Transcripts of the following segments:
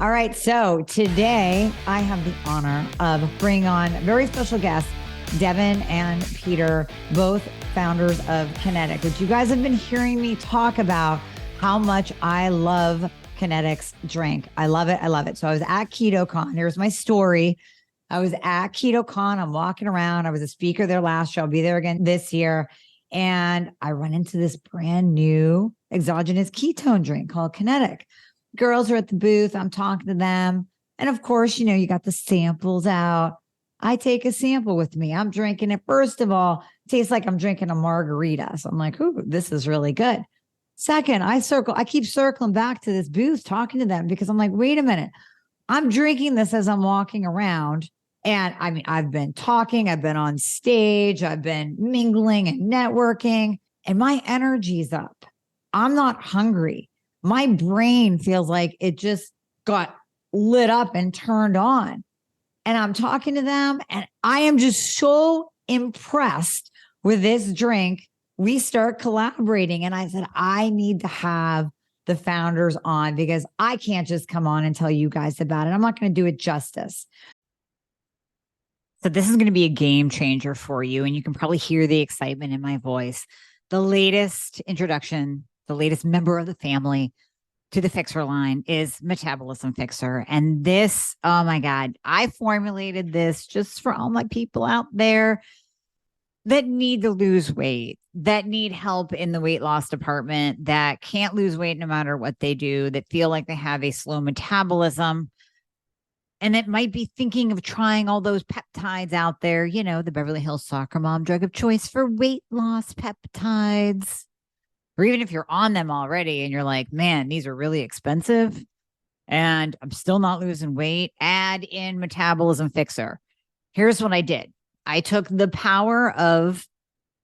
All right. So today I have the honor of bringing on very special guests, Devon and Peter, both founders of Kenetik, which you guys have been hearing me talk about how much I love Kenetik's drink. I love it. I love it. So I was at KetoCon. Here's my story. I was at KetoCon. I'm walking around. I was a speaker there last year. I'll be there again this year. And I run into this brand new exogenous ketone drink called Kenetik. Girls are at the booth. I'm talking to them. And of course, you know, you got the samples out. I take a sample with me. I'm drinking it. First of all, it tastes like I'm drinking a margarita. So I'm like, ooh, this is really good. Second, I keep circling back to this booth talking to them because I'm like, wait a minute. I'm drinking this as I'm walking around. And I mean, I've been talking, I've been on stage, I've been mingling and networking, and my energy's up. I'm not hungry. My brain feels like it just got lit up and turned on. And I'm talking to them, and I am just so impressed with this drink. We start collaborating, and I said, I need to have the founders on because I can't just come on and tell you guys about it. I'm not going to do it justice. So this is going to be a game changer for you, and you can probably hear the excitement in my voice. The latest introduction, the latest member of the family to the Fixxr line is Metabolism Fixxr. And this, oh my God, I formulated this just for all my people out there that need to lose weight, that need help in the weight loss department, that can't lose weight no matter what they do, that feel like they have a slow metabolism, and that might be thinking of trying all those peptides out there, you know, the Beverly Hills soccer mom drug of choice for weight loss peptides. Or even if you're on them already and you're like, man, these are really expensive and I'm still not losing weight, add in Metabolism Fixxr. Here's what I did. I took the power of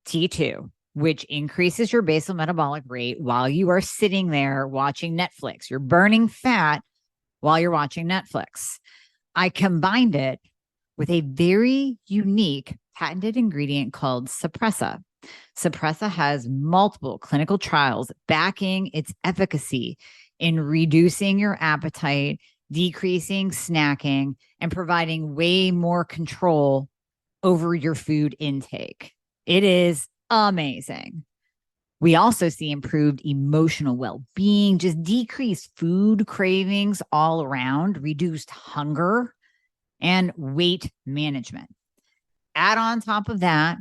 T2, which increases your basal metabolic rate while you are sitting there watching Netflix. You're burning fat while you're watching Netflix. I combined it with a very unique patented ingredient called Suppressa. Suppressa has multiple clinical trials backing its efficacy in reducing your appetite, decreasing snacking, and providing way more control over your food intake. It is amazing. We also see improved emotional well-being, just decreased food cravings all around, reduced hunger, and weight management. Add on top of that,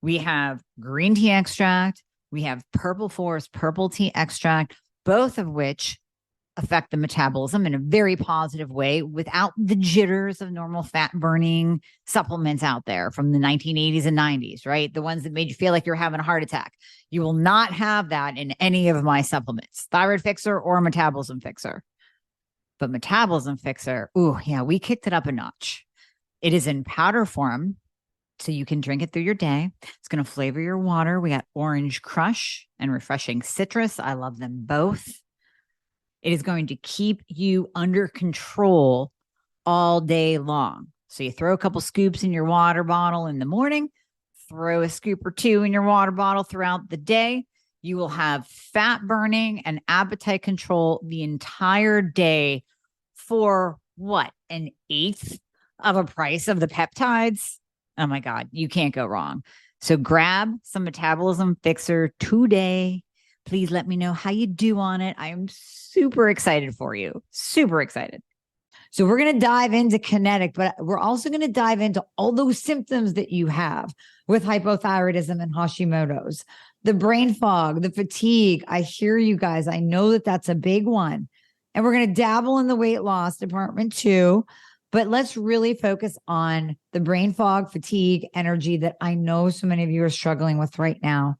we have green tea extract, we have purple forest purple tea extract, both of which affect the metabolism in a very positive way without the jitters of normal fat burning supplements out there from the 1980s and 90s, right? The ones that made you feel like you're having a heart attack. You will not have that in any of my supplements, Thyroid Fixxr or Metabolism Fixxr. But Metabolism Fixxr, ooh, yeah, we kicked it up a notch. It is in powder form, so you can drink it through your day. It's going to flavor your water. We got orange crush and refreshing citrus. I love them both. It is going to keep you under control all day long. So you throw a couple scoops in your water bottle in the morning, throw a scoop or two in your water bottle throughout the day. You will have fat burning and appetite control the entire day for what? An eighth of a price of the peptides? Oh my God, you can't go wrong. So grab some Metabolism Fixxr today. Please let me know how you do on it. I am super excited for you. Super excited. So we're going to dive into Kenetik, but we're also going to dive into all those symptoms that you have with hypothyroidism and Hashimoto's, the brain fog, the fatigue. I hear you guys. I know that that's a big one. And we're going to dabble in the weight loss department too. But let's really focus on the brain fog, fatigue, energy that I know so many of you are struggling with right now.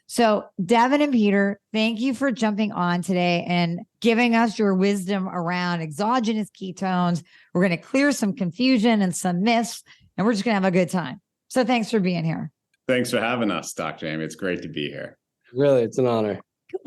So Devon and Peter, thank you for jumping on today and giving us your wisdom around exogenous ketones. We're going to clear some confusion and some myths, and we're just going to have a good time. So thanks for being here. Thanks for having us, Dr. Amie. It's great to be here. Really, it's an honor.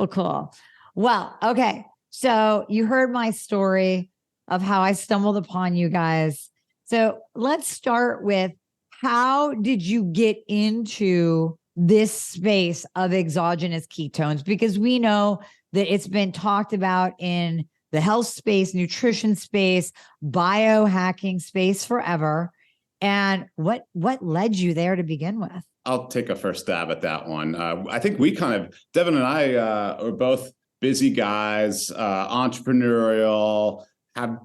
Cool. Well, okay. So you heard my story of how I stumbled upon you guys. So let's start with, how did you get into this space of exogenous ketones? Because we know that it's been talked about in the health space, nutrition space, biohacking space forever. And what led you there to begin with? I'll take a first stab at that one. I think Devon and I are both busy guys, entrepreneurial, have,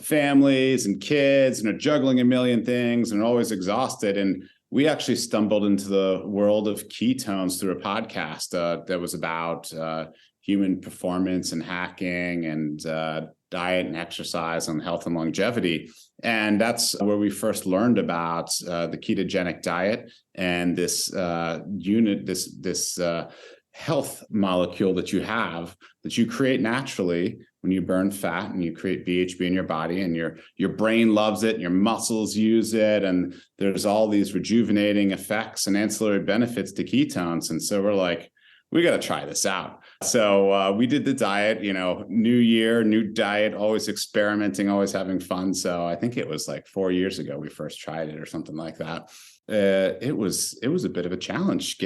families and kids and are juggling a million things and are always exhausted. And we actually stumbled into the world of ketones through a podcast that was about human performance and hacking and diet and exercise and health and longevity. And that's where we first learned about the ketogenic diet and this health molecule that you create naturally when you burn fat and you create BHB in your body, and your brain loves it and your muscles use it. And there's all these rejuvenating effects and ancillary benefits to ketones. And so we're like, we got to try this out. So we did the diet, new year, new diet, always experimenting, always having fun. So I think it was like 4 years ago we first tried it or something like that. It was a bit of a challenge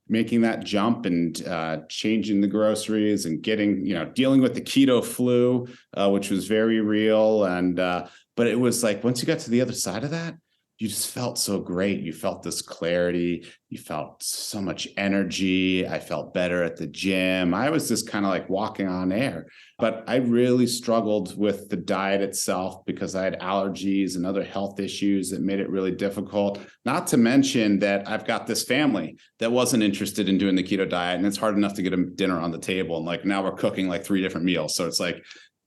making that jump and changing the groceries and dealing with the keto flu, which was very real. And but it was like, once you got to the other side of that, you just felt so great. You felt this clarity. You felt so much energy. I felt better at the gym. I was just kind of like walking on air. But I really struggled with the diet itself because I had allergies and other health issues that made it really difficult. Not to mention that I've got this family that wasn't interested in doing the keto diet. And it's hard enough to get a dinner on the table. And like now we're cooking like 3 different meals. So it's like,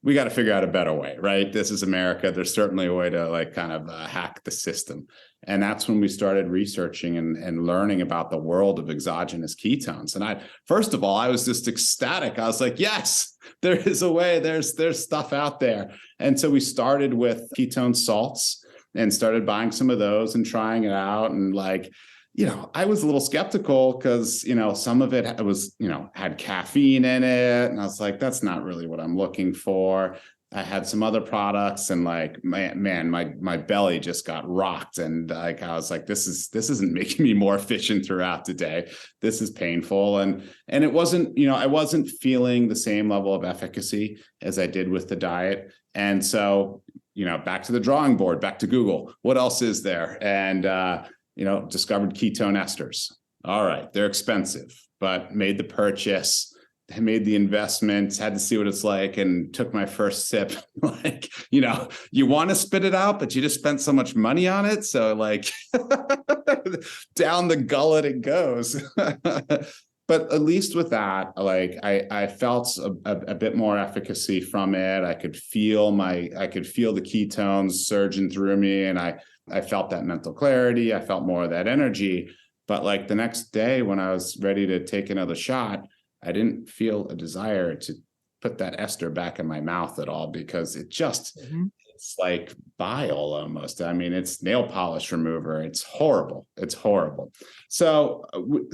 we got to figure out a better way, right? This is America. There's certainly a way to hack the system. And that's when we started researching and learning about the world of exogenous ketones. And first of all, I was just ecstatic. I was like, yes, there is a way. There's stuff out there. And so we started with ketone salts and started buying some of those and trying it out. And I was a little skeptical because, some of it was, had caffeine in it. And I was like, that's not really what I'm looking for. I had some other products and my belly just got rocked. And I was like, this isn't making me more efficient throughout the day. This is painful. And it wasn't, I wasn't feeling the same level of efficacy as I did with the diet. And so, back to the drawing board, back to Google, what else is there? And, discovered ketone esters. All right, they're expensive, but made the purchase, made the investment, had to see what it's like, and took my first sip. You want to spit it out, but you just spent so much money on it. So down the gullet it goes. But at least with that, I felt a bit more efficacy from it. I could feel the ketones surging through me, and I felt that mental clarity. I felt more of that energy. But the next day when I was ready to take another shot, I didn't feel a desire to put that ester back in my mouth at all, because it just, it's like bile almost. I mean, it's nail polish remover. It's horrible. It's horrible. So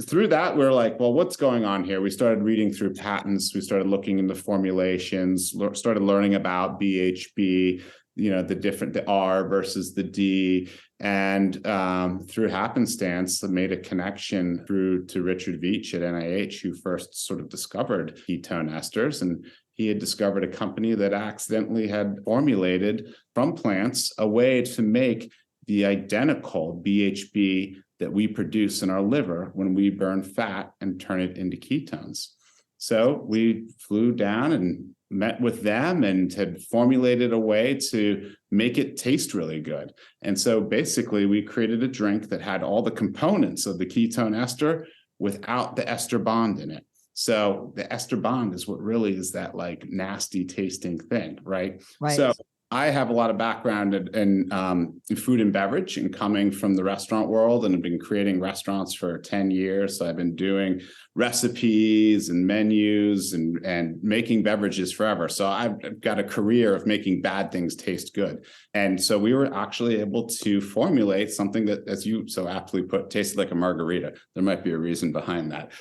through that, we're like, well, what's going on here? We started reading through patents. We started looking into formulations, started learning about BHB, the R versus the D. And through happenstance, I made a connection through to Richard Veach at NIH, who first sort of discovered ketone esters. And he had discovered a company that accidentally had formulated from plants a way to make the identical BHB that we produce in our liver when we burn fat and turn it into ketones. So we flew down and met with them and had formulated a way to make it taste really good. And so basically we created a drink that had all the components of the ketone ester without the ester bond in it. So the ester bond is what really is that nasty tasting thing, right? So I have a lot of background in food and beverage and coming from the restaurant world, and have been creating restaurants for 10 years. So I've been doing recipes and menus and making beverages forever. So I've got a career of making bad things taste good. And so we were actually able to formulate something that, as you so aptly put, tasted like a margarita. There might be a reason behind that.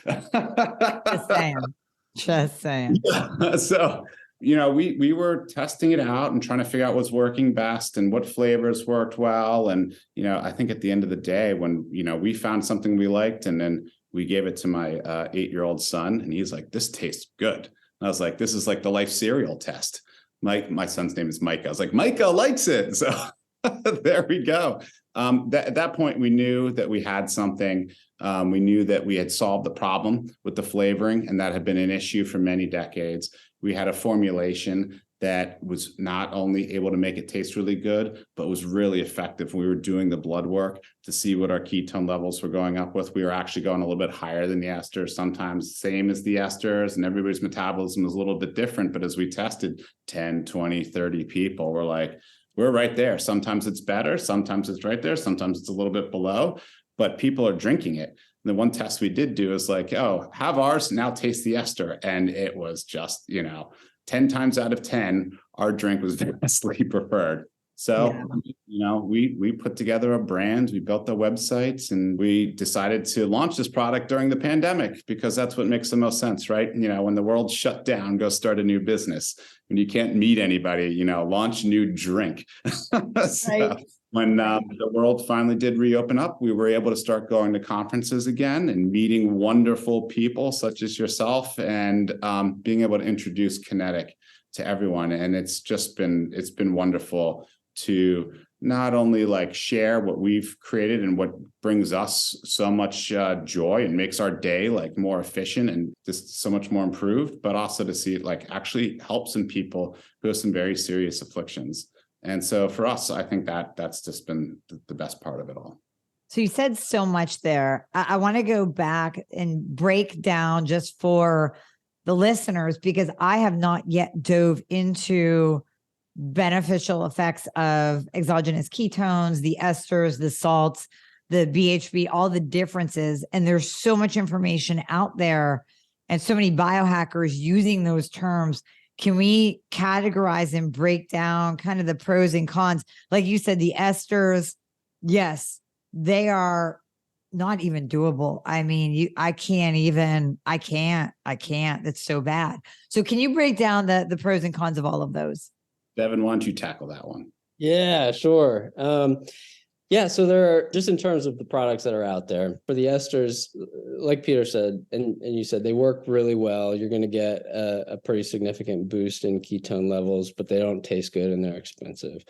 Just saying. So we were testing it out and trying to figure out what's working best and what flavors worked well. And, I think at the end of the day, when, we found something we liked, and then we gave it to my 8-year-old son, and he's like, this tastes good. And I was like, this is like the life cereal test. my son's name is Micah. I was like, Micah likes it. So there we go. At that point, we knew that we had something. We knew that we had solved the problem with the flavoring, and that had been an issue for many decades. We had a formulation that was not only able to make it taste really good, but was really effective. We were doing the blood work to see what our ketone levels were going up with. We were actually going a little bit higher than the esters, sometimes same as the esters, and everybody's metabolism was a little bit different. But as we tested 10, 20, 30 people, we're like, we're right there. Sometimes it's better, sometimes it's right there, sometimes it's a little bit below, but people are drinking it. And the one test we did do is like, oh, have ours, now taste the ester. And it was just, 10 times out of 10, our drink was vastly preferred. So, we put together a brand, we built the websites, and we decided to launch this product during the pandemic because that's what makes the most sense, right? When the world shut down, go start a new business. When you can't meet anybody, launch a new drink. Right. When the world finally did reopen up, we were able to start going to conferences again and meeting wonderful people such as yourself, and being able to introduce Kenetik to everyone. And it's been wonderful to not only like share what we've created and what brings us so much joy and makes our day like more efficient and just so much more improved, but also to see it like actually help some people who have some very serious afflictions. And so for us, I think that's just been the best part of it all. So you said so much there. I want to go back and break down just for the listeners, because I have not yet dove into beneficial effects of exogenous ketones, the esters, the salts, the BHB, all the differences. And there's so much information out there and so many biohackers using those terms. Can we categorize and break down kind of the pros and cons? Like you said, the esters, yes, they are not even doable. I mean, I can't. It's so bad. So can you break down the pros and cons of all of those? Devon, why don't you tackle that one? Yeah, sure. So there are, just in terms of the products that are out there for the esters, like Peter said, and you said, they work really well. You're going to get a pretty significant boost in ketone levels, but they don't taste good and they're expensive.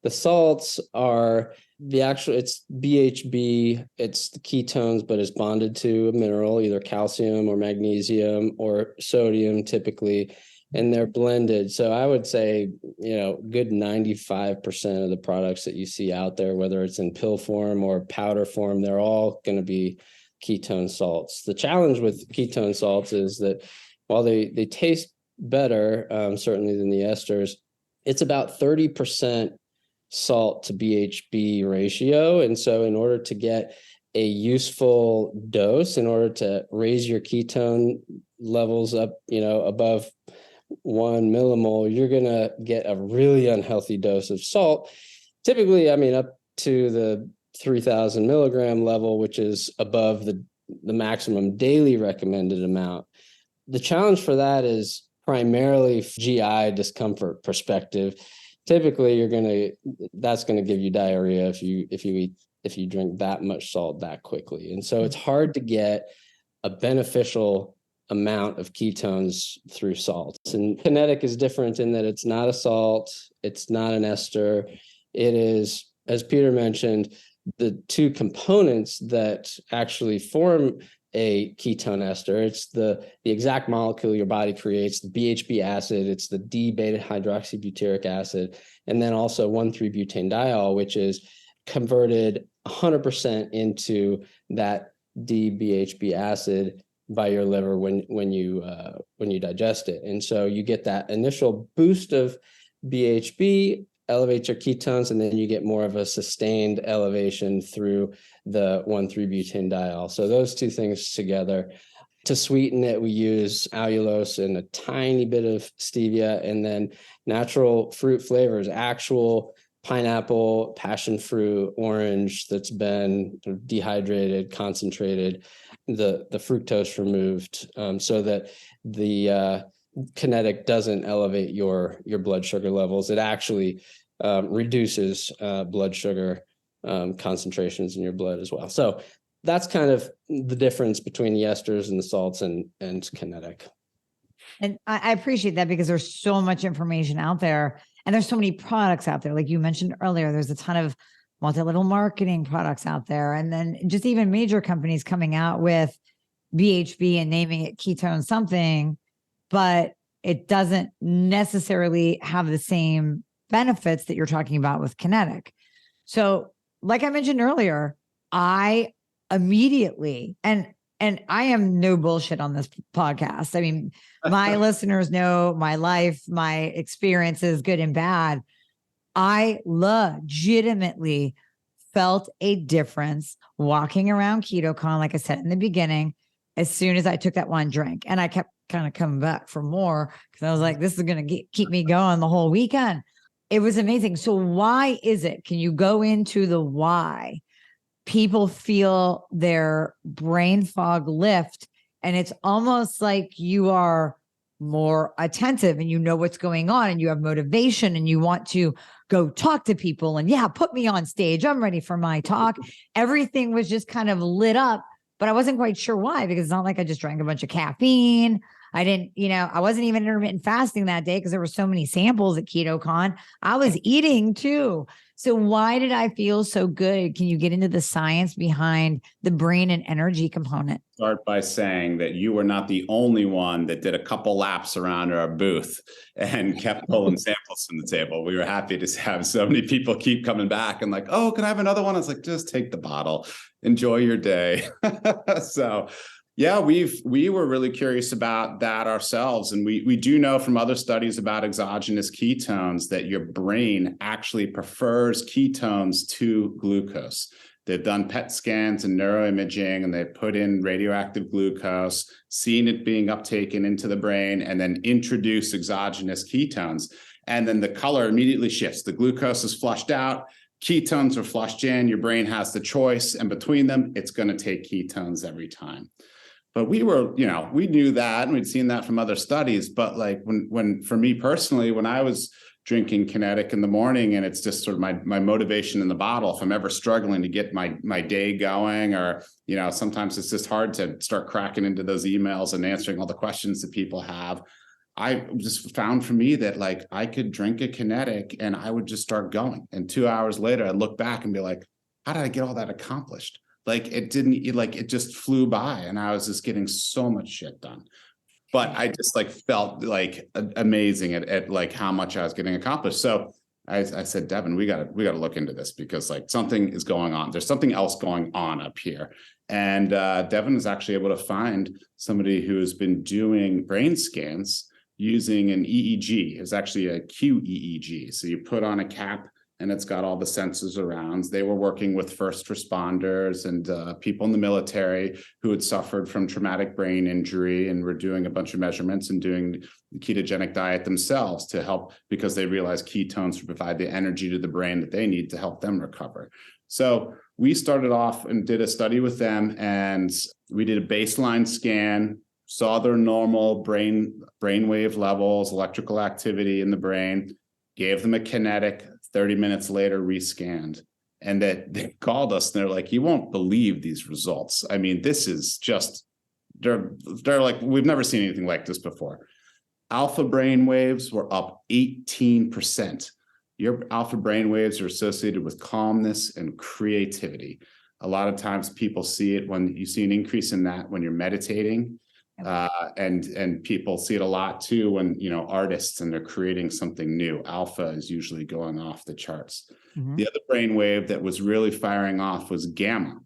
The salts are it's BHB, it's the ketones, but it's bonded to a mineral, either calcium or magnesium or sodium typically, and they're blended. So I would say, good 95% of the products that you see out there, whether it's in pill form or powder form, they're all going to be ketone salts. The challenge with ketone salts is that while they taste better, certainly than the esters, it's about 30% salt to BHB ratio. And so in order to get a useful dose, in order to raise your ketone levels up, above 1 millimole, you're going to get a really unhealthy dose of salt. Typically, up to the 3,000 milligram level, which is above the maximum daily recommended amount. The challenge for that is primarily GI discomfort perspective. Typically, that's going to give you diarrhea if you drink that much salt that quickly. And so it's hard to get a beneficial amount of ketones through salts. And Kenetik is different in that it's not a salt, it's not an ester. It is, as Peter mentioned, the two components that actually form a ketone ester. It's the exact molecule your body creates, the BHB acid, it's the D-beta hydroxybutyric acid, and then also 1,3-butanediol, which is converted 100% into that D-BHB acid by your liver when you digest it. And so you get that initial boost of BHB, elevate your ketones, and then you get more of a sustained elevation through the 1,3-butanediol. So those two things together. To sweeten it, we use allulose and a tiny bit of stevia, and then natural fruit flavors, actual pineapple, passion fruit, orange that's been dehydrated, concentrated, the fructose removed, so that the Kenetik doesn't elevate your blood sugar levels. It actually reduces blood sugar concentrations in your blood as well. So that's kind of the difference between the esters and the salts and Kenetik. And I appreciate that because there's so much information out there and there's so many products out there. Like you mentioned earlier, there's a ton of multi-level marketing products out there. And then just even major companies coming out with BHB and naming it ketone something, but it doesn't necessarily have the same benefits that you're talking about with Kenetik. So like I mentioned earlier, I immediately, and I am no bullshit on this podcast. I mean, my listeners know my life, my experiences, good and bad. I legitimately felt a difference walking around KetoCon, like I said in the beginning, as soon as I took that one drink. And I kept kind of coming back for more because I was like, this is going to keep me going the whole weekend. It was amazing. So why is it? Can you go into the why people feel their brain fog lift? And it's almost like you are more attentive and you know what's going on and you have motivation and you want to go talk to people and put me on stage. I'm ready for my talk. Everything was just kind of lit up, but I wasn't quite sure why, because it's not like I just drank a bunch of caffeine. I didn't, I wasn't even intermittent fasting that day because there were so many samples at KetoCon. I was eating too. So why did I feel so good? Can you get into the science behind the brain and energy component? Start by saying that you were not the only one that did a couple laps around our booth and kept pulling samples from the table. We were happy to have so many people keep coming back and like, oh, can I have another one? I was like, just take the bottle, enjoy your day. So yeah, we were really curious about that ourselves. And we do know from other studies about exogenous ketones that your brain actually prefers ketones to glucose. They've done PET scans and neuroimaging, and they've put in radioactive glucose, seen it being uptaken into the brain, and then introduce exogenous ketones. And then the color immediately shifts. The glucose is flushed out. Ketones are flushed in. Your brain has the choice. And between them, it's going to take ketones every time. But we were, we knew that and we'd seen that from other studies. But like when for me personally, when I was drinking Kenetik in the morning and it's just sort of my motivation in the bottle, if I'm ever struggling to get my day going, or, sometimes it's just hard to start cracking into those emails and answering all the questions that people have. I just found for me that like I could drink a Kenetik and I would just start going. And 2 hours later, I'd look back and be like, how did I get all that accomplished? Like it just flew by and I was just getting so much shit done. But I just like felt like amazing at like how much I was getting accomplished. So I said, Devon, we gotta look into this because like something is going on. There's something else going on up here. And Devon is actually able to find somebody who has been doing brain scans using an EEG. It's actually a QEEG. So you put on a cap and it's got all the sensors around. They were working with first responders and people in the military who had suffered from traumatic brain injury and were doing a bunch of measurements and doing the ketogenic diet themselves to help because they realized ketones provide the energy to the brain that they need to help them recover. So we started off and did a study with them and we did a baseline scan, saw their normal brainwave levels, electrical activity in the brain, gave them a Kenetik, 30 minutes later rescanned, and that they called us and they're like, you won't believe these results. I mean, this is just, they're like, we've never seen anything like this before. Alpha brain waves were up 18%. Your alpha brain waves are associated with calmness and creativity. A lot of times people see it when you see an increase in that when you're meditating. And people see it a lot too when artists and they're creating something new. Alpha is usually going off the charts. Mm-hmm. The other brain wave that was really firing off was gamma,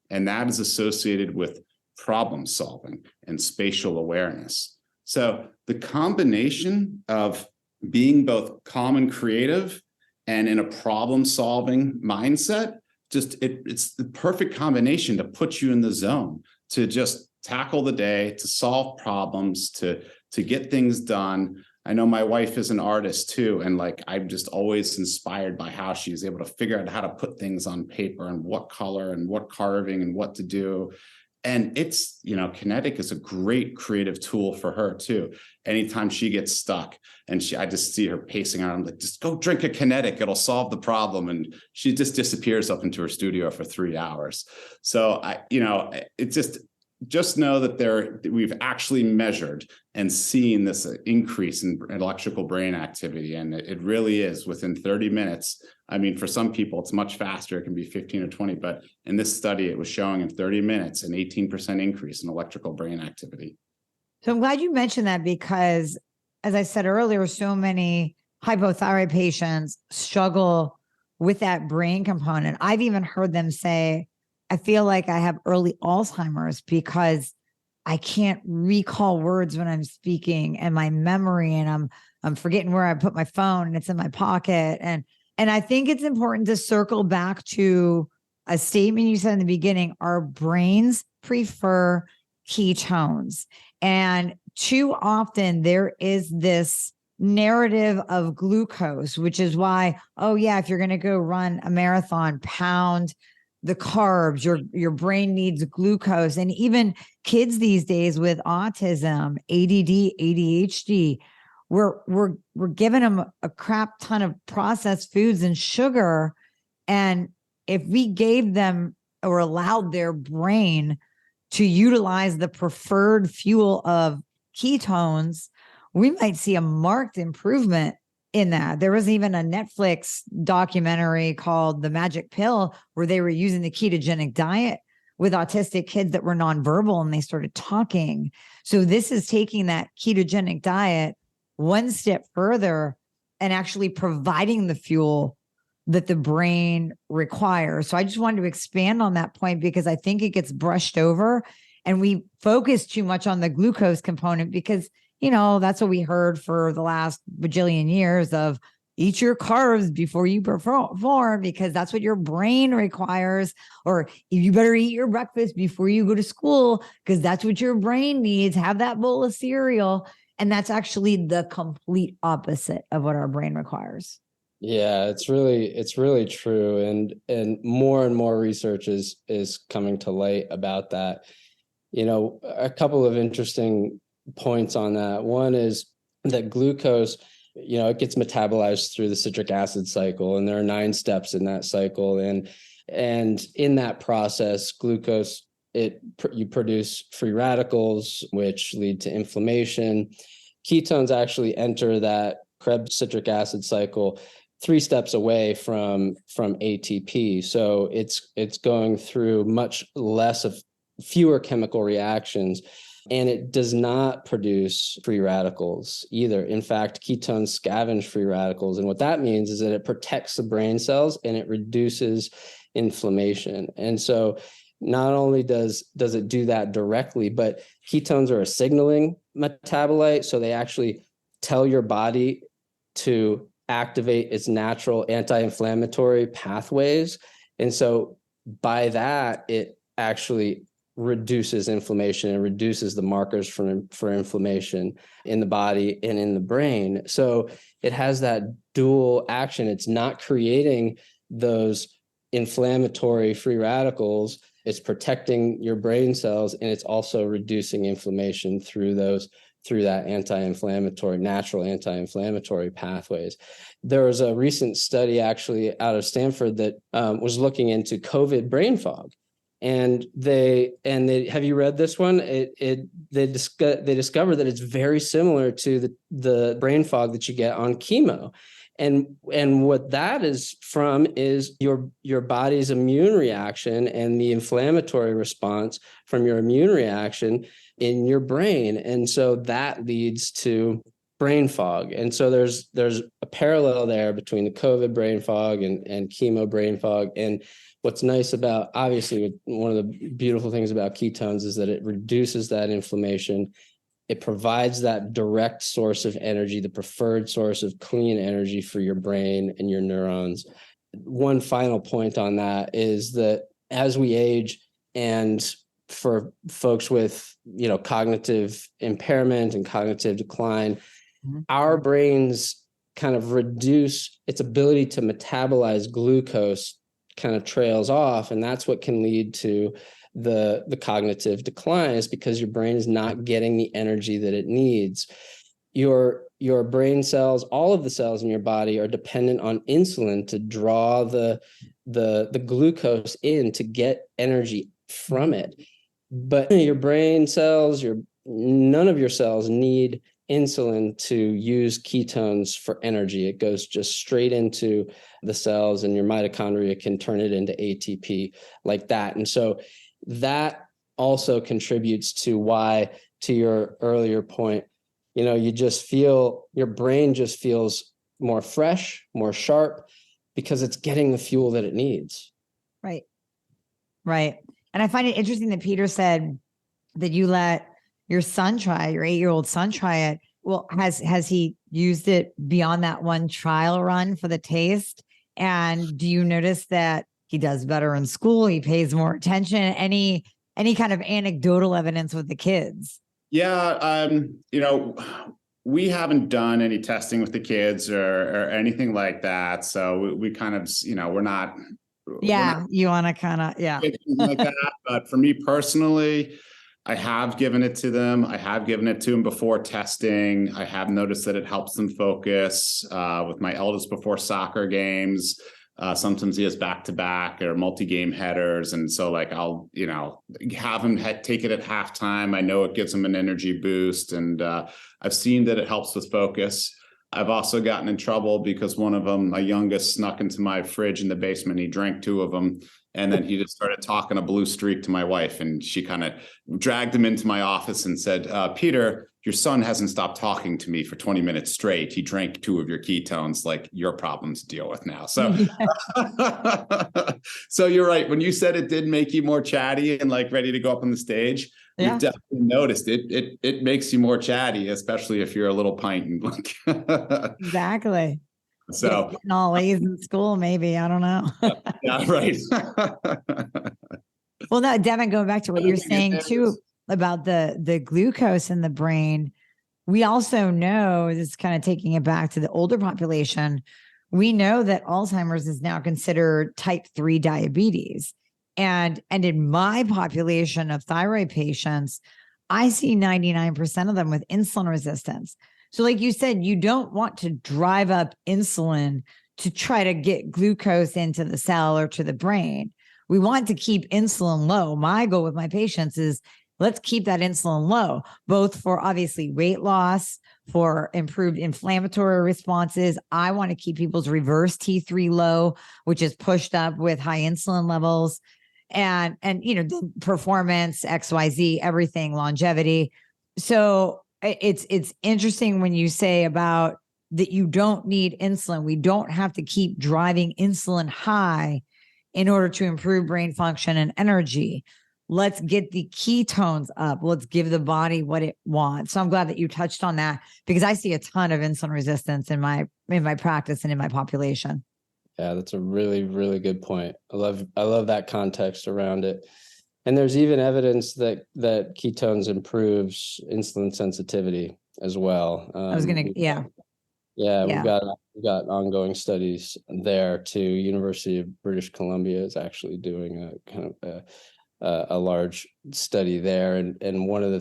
and that is associated with problem solving and spatial awareness. So the combination of being both calm and creative and in a problem solving mindset, it's the perfect combination to put you in the zone to just tackle the day, to solve problems, to get things done. I know my wife is an artist too, and like I'm just always inspired by how she's able to figure out how to put things on paper and what color and what carving and what to do. And it's, Kenetik is a great creative tool for her too. Anytime she gets stuck and I just see her pacing around, I'm like, just go drink a Kenetik, it'll solve the problem. And she just disappears up into her studio for 3 hours. So just know that we've actually measured and seen this increase in electrical brain activity. And it really is within 30 minutes. I mean, for some people, it's much faster. It can be 15 or 20, but in this study, it was showing in 30 minutes an 18% increase in electrical brain activity. So I'm glad you mentioned that because, as I said earlier, so many hypothyroid patients struggle with that brain component. I've even heard them say, I feel like I have early Alzheimer's because I can't recall words when I'm speaking, and my memory, and I'm forgetting where I put my phone and it's in my pocket. And I think it's important to circle back to a statement you said in the beginning. Our brains prefer ketones. And too often there is this narrative of glucose, which is why, oh yeah, if you're going to go run a marathon, pound the carbs, your brain needs glucose. And even kids these days with autism, ADD, ADHD, we're giving them a crap ton of processed foods and sugar. And if we gave them or allowed their brain to utilize the preferred fuel of ketones, we might see a marked improvement in that. There was even a Netflix documentary called The Magic Pill where they were using the ketogenic diet with autistic kids that were nonverbal, and they started talking. So this is taking that ketogenic diet one step further and actually providing the fuel that the brain requires. So I just wanted to expand on that point because I think it gets brushed over and we focus too much on the glucose component because, that's what we heard for the last bajillion years of eat your carbs before you perform because that's what your brain requires. Or you better eat your breakfast before you go to school because that's what your brain needs. Have that bowl of cereal. And that's actually the complete opposite of what our brain requires. Yeah, it's really true. And more research is coming to light about that. A couple of interesting points on that. One is that glucose, it gets metabolized through the citric acid cycle, and there are 9 steps in that cycle. And in that process, glucose, you produce free radicals, which lead to inflammation. Ketones actually enter that Krebs citric acid cycle 3 steps away from ATP. So it's going through much fewer chemical reactions, and it does not produce free radicals either. In fact, ketones scavenge free radicals. And what that means is that it protects the brain cells and it reduces inflammation. And so not only does it do that directly, but ketones are a signaling metabolite. So they actually tell your body to activate its natural anti-inflammatory pathways. And so by that, it actually reduces inflammation and reduces the markers for inflammation in the body and in the brain. So it has that dual action. It's not creating those inflammatory free radicals. It's protecting your brain cells, and it's also reducing inflammation through that natural anti-inflammatory pathways. There was a recent study actually out of Stanford that was looking into COVID brain fog. And they have you read this one? They discovered that it's very similar to the brain fog that you get on chemo. And what that is from is your body's immune reaction and the inflammatory response from your immune reaction in your brain. And so that leads to brain fog. And so there's a parallel there between the COVID brain fog and chemo brain fog. And what's nice about, obviously, one of the beautiful things about ketones is that it reduces that inflammation. It provides that direct source of energy, the preferred source of clean energy for your brain and your neurons. One final point on that is that as we age, and for folks with, cognitive impairment and cognitive decline, our brains kind of reduce its ability to metabolize glucose, kind of trails off. And that's what can lead to the cognitive decline, is because your brain is not getting the energy that it needs. Your brain cells, all of the cells in your body, are dependent on insulin to draw the glucose in to get energy from it. But your brain cells, none of your cells need insulin to use ketones for energy. It goes just straight into the cells, and your mitochondria can turn it into ATP like that. And so that also contributes to why, to your earlier point, you just feel, your brain just feels more fresh, more sharp, because it's getting the fuel that it needs. Right. Right. And I find it interesting that Peter said that you let your son try, your 8-year-old son try it. Well, has he used it beyond that one trial run for the taste? And do you notice that he does better in school? He pays more attention? Any kind of anecdotal evidence with the kids? Yeah. We haven't done any testing with the kids or anything like that. So we kind of, we're not. Yeah. You want to kind of, yeah. Like that. But for me personally, I have given it to them. I have given it to them before testing. I have noticed that it helps them focus. With my eldest before soccer games, sometimes he has back-to-back or multi-game headers. And so I'll, have him take it at halftime. I know it gives him an energy boost. And I've seen that it helps with focus. I've also gotten in trouble because one of them, my youngest, snuck into my fridge in the basement. He drank 2 of them. And then he just started talking a blue streak to my wife. And she kind of dragged him into my office and said, Peter, your son hasn't stopped talking to me for 20 minutes straight. He drank 2 of your ketones, your problem to deal with now. So, so you're right. When you said it did make you more chatty and ready to go up on the stage, we've definitely noticed it. It makes you more chatty, especially if you're a little pint. Exactly. So getting all A's in school, maybe, I don't know. Yeah, right. Well, no, Devon, going back to what you're saying too about the glucose in the brain, we also know, this is kind of taking it back to the older population, we know that Alzheimer's is now considered type 3 diabetes. And in my population of thyroid patients, I see 99% of them with insulin resistance. So like you said, you don't want to drive up insulin to try to get glucose into the cell or to the brain. We want to keep insulin low. My goal with my patients is let's keep that insulin low, both for obviously weight loss, for improved inflammatory responses. I want to keep people's reverse T3 low, which is pushed up with high insulin levels, and the performance, XYZ, everything, longevity. So it's interesting when you say about that you don't need insulin. We don't have to keep driving insulin high in order to improve brain function and energy. Let's get the ketones up. Let's give the body what it wants. So I'm glad that you touched on that, because I see a ton of insulin resistance in my practice and in my population. Yeah, that's a really, really good point. I love that context around it. And there's even evidence that ketones improves insulin sensitivity as well. We've got ongoing studies there too. University of British Columbia is actually doing a kind of a large study there. And one of the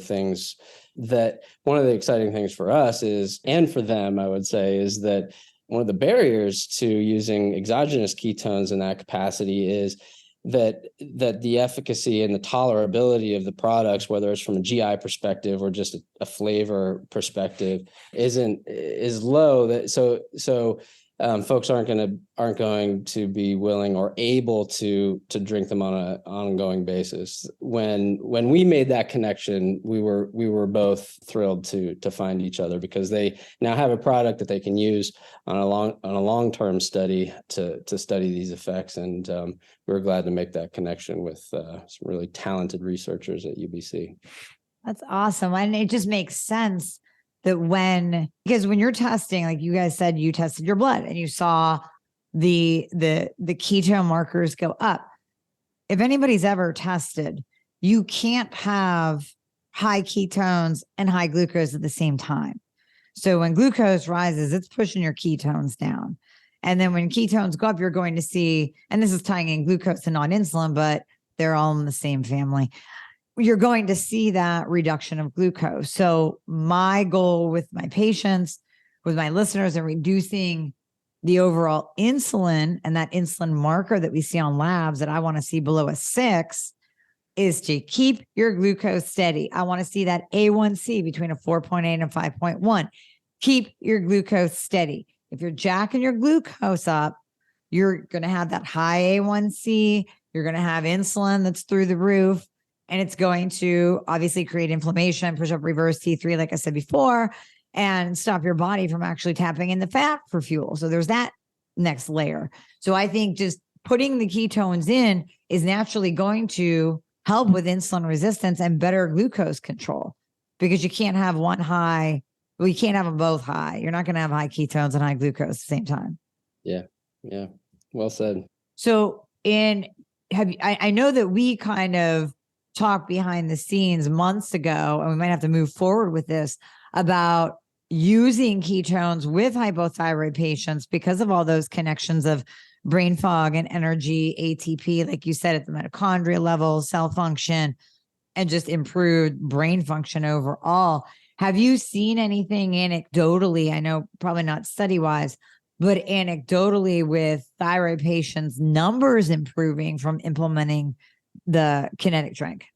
exciting things for us is, and for them, I would say, is that one of the barriers to using exogenous ketones in that capacity is that the efficacy and the tolerability of the products, whether it's from a GI perspective or just a flavor perspective, is low. So folks aren't going to be willing or able to drink them on an ongoing basis. When we made that connection, we were both thrilled to find each other, because they now have a product that they can use on a long-term study to study these effects. And we were glad to make that connection with some really talented researchers at UBC. That's awesome. And it just makes sense that because when you're testing, like you guys said, you tested your blood and you saw the ketone markers go up. If anybody's ever tested, you can't have high ketones and high glucose at the same time. So when glucose rises, it's pushing your ketones down. And then when ketones go up, you're going to see, and this is tying in glucose and non-insulin, but they're all in the same family, you're going to see that reduction of glucose. So my goal with my patients, with my listeners, and reducing the overall insulin and that insulin marker that we see on labs that I want to see below a 6, is to keep your glucose steady. I want to see that A1C between a 4.8 and 5.1. Keep your glucose steady. If you're jacking your glucose up, you're going to have that high A1C. You're going to have insulin that's through the roof, and it's going to obviously create inflammation, push up reverse T3, like I said before, and stop your body from actually tapping in the fat for fuel. So there's that next layer. So I think just putting the ketones in is naturally going to help with insulin resistance and better glucose control, because you can't have one high. Well, you can't have them both high. You're not going to have high ketones and high glucose at the same time. Yeah. Yeah. Well said. So I know that we kind of talked behind the scenes months ago, and we might have to move forward with this, about using ketones with hypothyroid patients because of all those connections of brain fog and energy, ATP, like you said, at the mitochondria level, cell function, and just improved brain function overall. Have you seen anything anecdotally? I know probably not study-wise, but anecdotally with thyroid patients, numbers improving from implementing the Kenetik drink?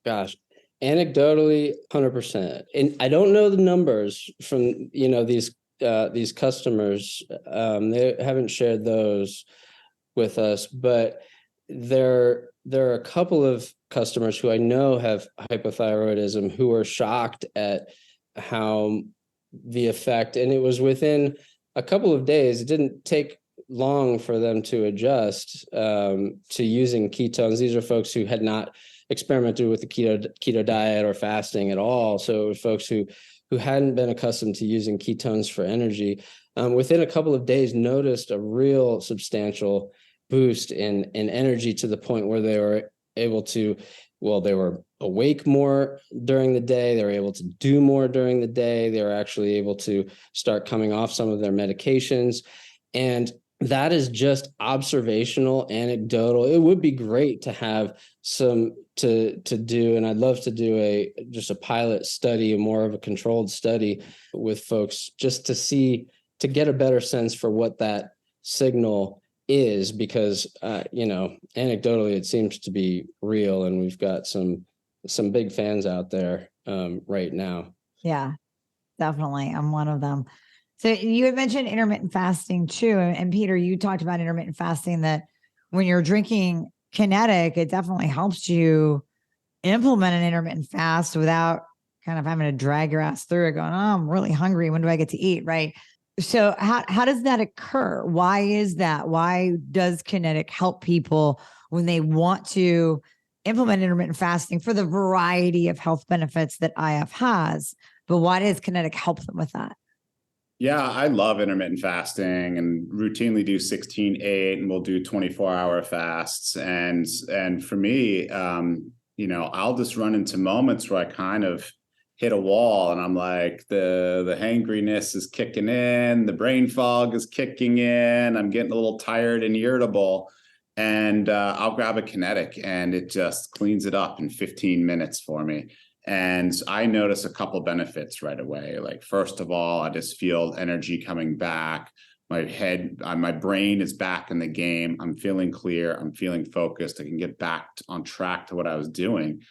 Gosh, anecdotally, 100%. And I don't know the numbers from, these customers. They haven't shared those with us, but there are a couple of customers who I know have hypothyroidism who are shocked at how the effect, and it was within a couple of days. It didn't take long for them to adjust to using ketones. These are folks who had not experimented with the keto diet or fasting at all. So it was folks who hadn't been accustomed to using ketones for energy. Within a couple of days, noticed a real substantial boost in energy, to the point where they were able to, they were awake more during the day. They were able to do more during the day. They were actually able to start coming off some of their medications. And that is just observational, anecdotal. It would be great to have some to do, and I'd love to do just a pilot study, more of a controlled study with folks, just to get a better sense for what that signal is, because anecdotally it seems to be real, and we've got some big fans out there right now. Yeah, definitely. I'm one of them. So you had mentioned intermittent fasting too. And Peter, you talked about intermittent fasting, that when you're drinking Kenetik, it definitely helps you implement an intermittent fast without kind of having to drag your ass through it, going, oh, I'm really hungry. When do I get to eat? Right. So how does that occur? Why is that? Why does Kenetik help people when they want to implement intermittent fasting for the variety of health benefits that IF has? But why does Kenetik help them with that? Yeah, I love intermittent fasting and routinely do 16/8, and we'll do 24-hour fasts. And for me, I'll just run into moments where I kind of hit a wall, and I'm like, the hangriness is kicking in, the brain fog is kicking in, I'm getting a little tired and irritable, and I'll grab a Kenetik, and it just cleans it up in 15 minutes for me. And I notice a couple benefits right away. Like, first of all, I just feel energy coming back. My brain is back in the game. I'm feeling clear. I'm feeling focused. I can get back on track to what I was doing.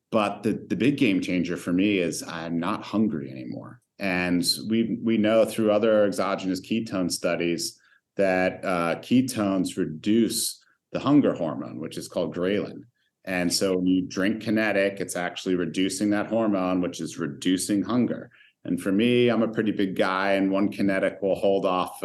But the big game changer for me is I'm not hungry anymore. And we know through other exogenous ketone studies that ketones reduce the hunger hormone, which is called ghrelin. And so when you drink Kenetik, it's actually reducing that hormone, which is reducing hunger. And for me, I'm a pretty big guy, and one Kenetik will hold off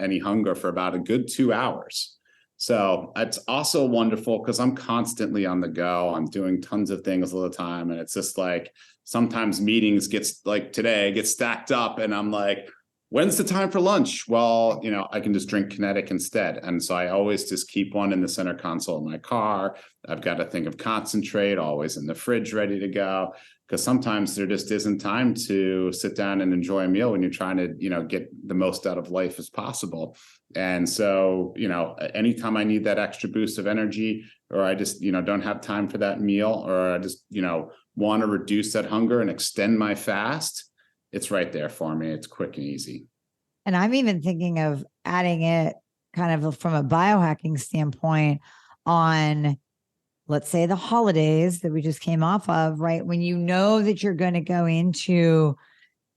any hunger for about a good 2 hours. So it's also wonderful because I'm constantly on the go. I'm doing tons of things all the time. And it's just like, sometimes meetings get stacked up, and I'm like, when's the time for lunch? Well, I can just drink Kenetik instead. And so I always just keep one in the center console of my car. I've got a thing of concentrate always in the fridge ready to go, because sometimes there just isn't time to sit down and enjoy a meal when you're trying to, get the most out of life as possible. And so, anytime I need that extra boost of energy, or I just, don't have time for that meal, or I just, want to reduce that hunger and extend my fast, it's right there for me. It's quick and easy. And I'm even thinking of adding it kind of from a biohacking standpoint on let's say the holidays that we just came off of, right? When you know that you're going to go into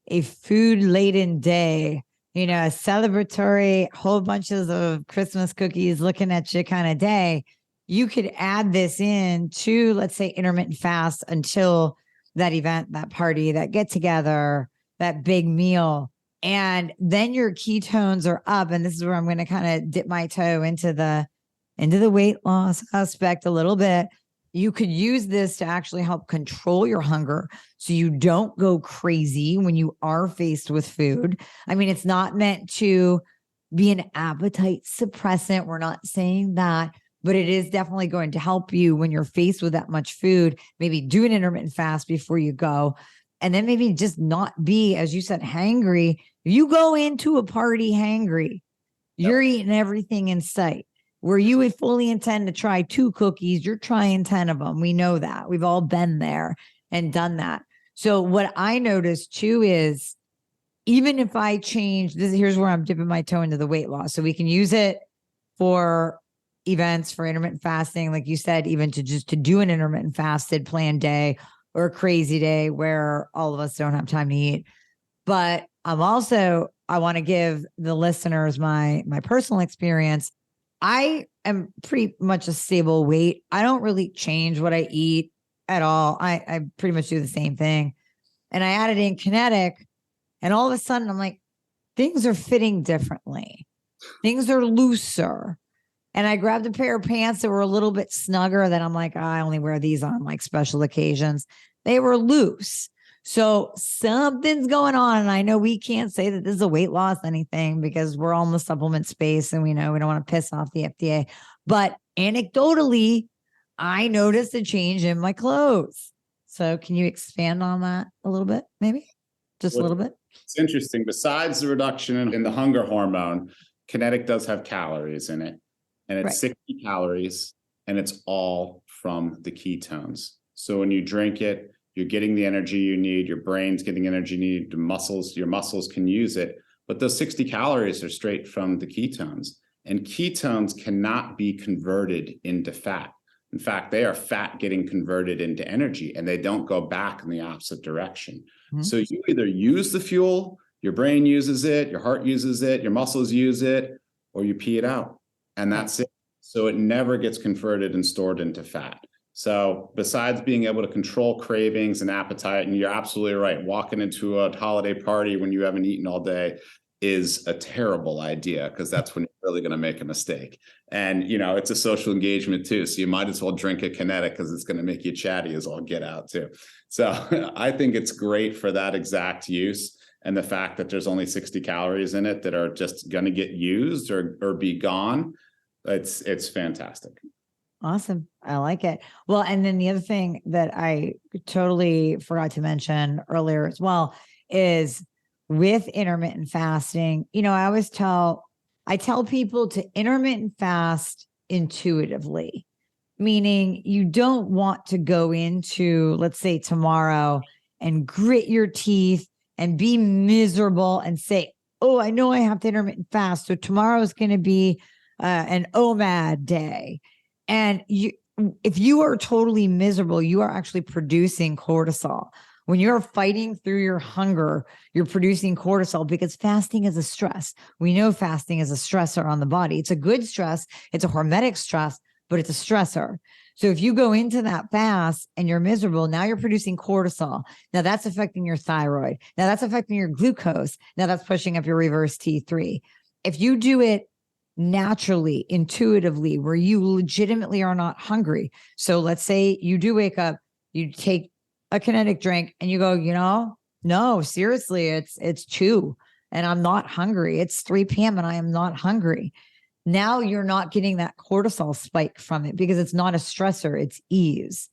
a food laden day, a celebratory whole bunches of Christmas cookies looking at you kind of day, you could add this in to, let's say, intermittent fast until that event, that party, that get together, that big meal. And then your ketones are up. And this is where I'm going to kind of dip my toe into the weight loss aspect a little bit. You could use this to actually help control your hunger so you don't go crazy when you are faced with food. I mean, it's not meant to be an appetite suppressant. We're not saying that, but it is definitely going to help you when you're faced with that much food. Maybe do an intermittent fast before you go. And then maybe just not be, as you said, hangry. If you go into a party hangry, you're eating everything in sight. Where you would fully intend to try 2 cookies, you're trying 10 of them. We know that. We've all been there and done that. So what I noticed too is, even if I change this, here's where I'm dipping my toe into the weight loss. So we can use it for events, for intermittent fasting, like you said, even to do an intermittent fasted planned day or a crazy day where all of us don't have time to eat. But I want to give the listeners my personal experience. I am pretty much a stable weight. I don't really change what I eat at all. I pretty much do the same thing. And I added in Kenetik, and all of a sudden I'm like, things are fitting differently. Things are looser. And I grabbed a pair of pants that were a little bit snugger that I'm like, I only wear these on like special occasions. They were loose. So something's going on. And I know we can't say that this is a weight loss anything because we're all in the supplement space and we know we don't want to piss off the FDA. But anecdotally, I noticed a change in my clothes. So can you expand on that a little bit, maybe? Just a little bit? It's interesting. Besides the reduction in the hunger hormone, Kenetik does have calories in it. And it's 60 calories, and it's all from the ketones. So when you drink it, you're getting the energy you need, your brain's getting energy you need, your muscles can use it. But those 60 calories are straight from the ketones. And ketones cannot be converted into fat. In fact, they are fat getting converted into energy, and they don't go back in the opposite direction. Mm-hmm. So you either use the fuel, your brain uses it, your heart uses it, your muscles use it, or you pee it out. And that's it. So it never gets converted and stored into fat. So besides being able to control cravings and appetite, and you're absolutely right, walking into a holiday party when you haven't eaten all day is a terrible idea, because that's when you're really going to make a mistake. And, it's a social engagement too. So you might as well drink a Kenetik because it's going to make you chatty as all get out too. So I think it's great for that exact use. And the fact that there's only 60 calories in it that are just going to get used or be gone, it's fantastic. Awesome. I like it. Well, and then the other thing that I totally forgot to mention earlier as well is with intermittent fasting, I tell people to intermittent fast intuitively, meaning you don't want to go into, let's say, tomorrow and grit your teeth and be miserable and say, oh, I know I have to intermittent fast, so tomorrow is going to be an OMAD day. And if you are totally miserable, you are actually producing cortisol. When you're fighting through your hunger, you're producing cortisol because fasting is a stress. We know fasting is a stressor on the body. It's a good stress. It's a hormetic stress, but it's a stressor. So if you go into that fast and you're miserable, now you're producing cortisol. Now that's affecting your thyroid. Now that's affecting your glucose. Now that's pushing up your reverse T3. If you do it naturally, intuitively, where you legitimately are not hungry. So let's say you do wake up, you take a Kenetik drink and you go, no, seriously, it's 2 and I'm not hungry. It's 3 p.m. and I am not hungry. Now you're not getting that cortisol spike from it because it's not a stressor. It's ease.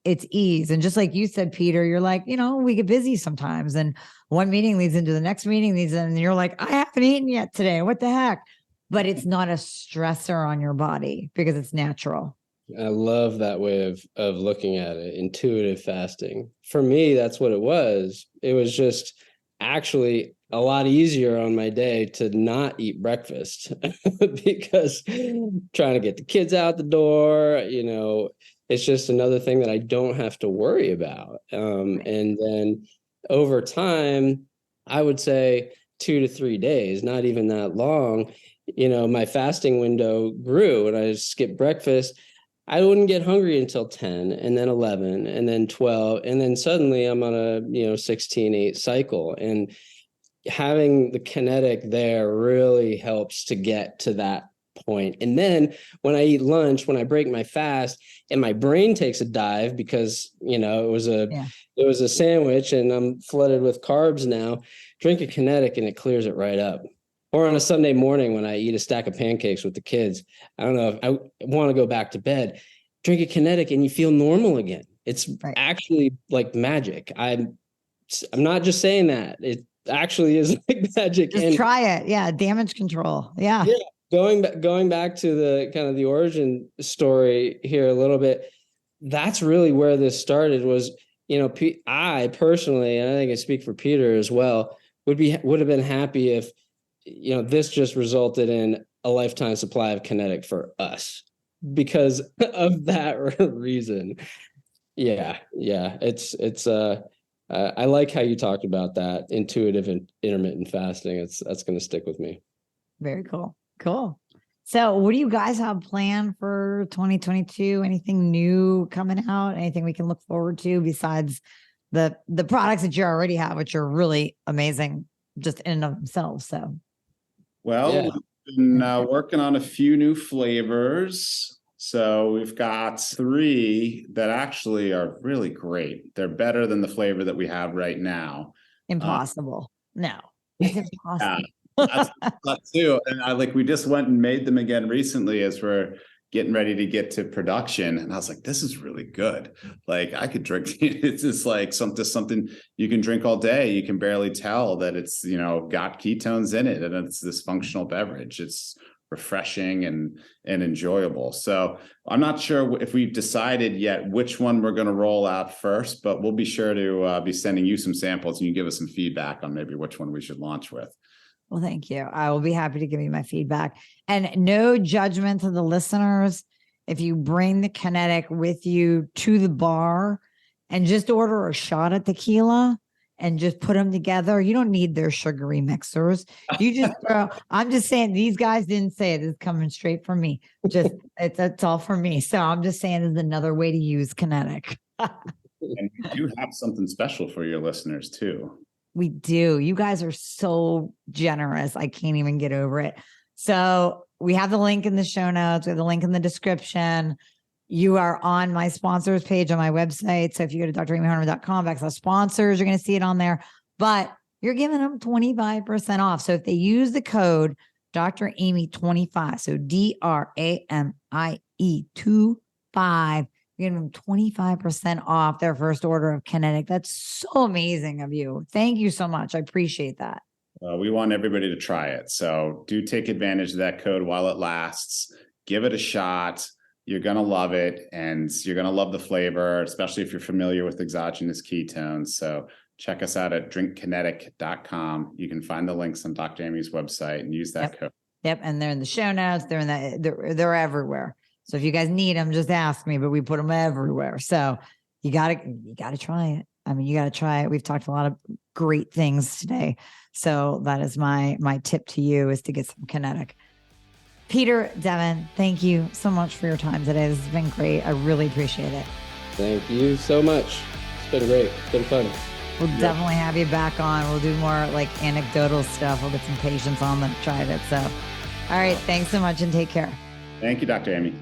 It's ease. And just like you said, Peter, you're like, we get busy sometimes and one meeting leads into the next meeting and you're like, I haven't eaten yet today. What the heck? But it's not a stressor on your body because it's natural. I love that way of looking at it, intuitive fasting. For me, that's what it was. It was just actually a lot easier on my day to not eat breakfast because trying to get the kids out the door, It's just another thing that I don't have to worry about. And then over time, I would say 2 to 3 days, not even that long, my fasting window grew and I skipped breakfast. I wouldn't get hungry until 10 and then 11 and then 12. And then suddenly I'm on a, 16-8 cycle. And having the Kenetik there really helps to get to that point. And then when I eat lunch, when I break my fast and my brain takes a dive because, it was a sandwich and I'm flooded with carbs now, drink a Kenetik and it clears it right up. Or on a Sunday morning when I eat a stack of pancakes with the kids, I don't know if I want to go back to bed, drink a Kenetik and you feel normal again. It's actually like magic. I'm not just saying that. It actually is like magic. Just try it. Yeah. Damage control. Yeah. Going back to the kind of the origin story here a little bit, that's really where this started was, I personally, and I think I speak for Peter as well, would have been happy if, this just resulted in a lifetime supply of Kenetik for us because of that reason. Yeah. It's I like how you talked about that intuitive and intermittent fasting. That's going to stick with me. Very cool. Cool. So what do you guys have planned for 2022? Anything new coming out? Anything we can look forward to besides the products that you already have, which are really amazing just in and of themselves? So, we've been working on a few new flavors. So we've got 3 that actually are really great. They're better than the flavor that we have right now. Impossible. No, it's impossible. That's that too. And we just went and made them again recently as we're getting ready to get to production. And I was like, this is really good. Like I could drink, it's just like something you can drink all day. You can barely tell that it's, got ketones in it and it's this functional beverage. It's refreshing and enjoyable. So I'm not sure if we've decided yet which one we're going to roll out first, but we'll be sure to be sending you some samples and you give us some feedback on maybe which one we should launch with. Well, thank you. I will be happy to give you my feedback and no judgment to the listeners. If you bring the Kenetik with you to the bar and just order a shot of tequila and just put them together, you don't need their sugary mixers. You just I'm just saying these guys didn't say it. It's coming straight from me. It's all for me. So I'm just saying there's another way to use Kenetik. And we do have something special for your listeners too. We do. You guys are so generous. I can't even get over it. So we have the link in the show notes. We have the link in the description. You are on my sponsors page on my website. So if you go to dramiehornaman.com/sponsors, you're going to see it on there. But you're giving them 25% off. So if they use the code Dr. Amie 25, so DRAMIE 25, you're giving them 25% off their first order of Kenetik. That's so amazing of you. Thank you so much. I appreciate that. We want everybody to try it. So do take advantage of that code while it lasts. Give it a shot. You're going to love it. And you're going to love the flavor, especially if you're familiar with exogenous ketones. So check us out at drinkkenetik.com. You can find the links on Dr. Amie's website and use that code. Yep. And they're in the show notes. They're everywhere. So if you guys need them, just ask me, but we put them everywhere. So you gotta try it. I mean, you got to try it. We've talked a lot of great things today. So that is my tip to you is to get some Kenetik. Peter, Devon, thank you so much for your time today. This has been great. I really appreciate it. Thank you so much. It's been great. It's been fun. We'll definitely have you back on. We'll do more like anecdotal stuff. We'll get some patients on that tried it. So, all right. Thanks so much and take care. Thank you, Dr. Amie.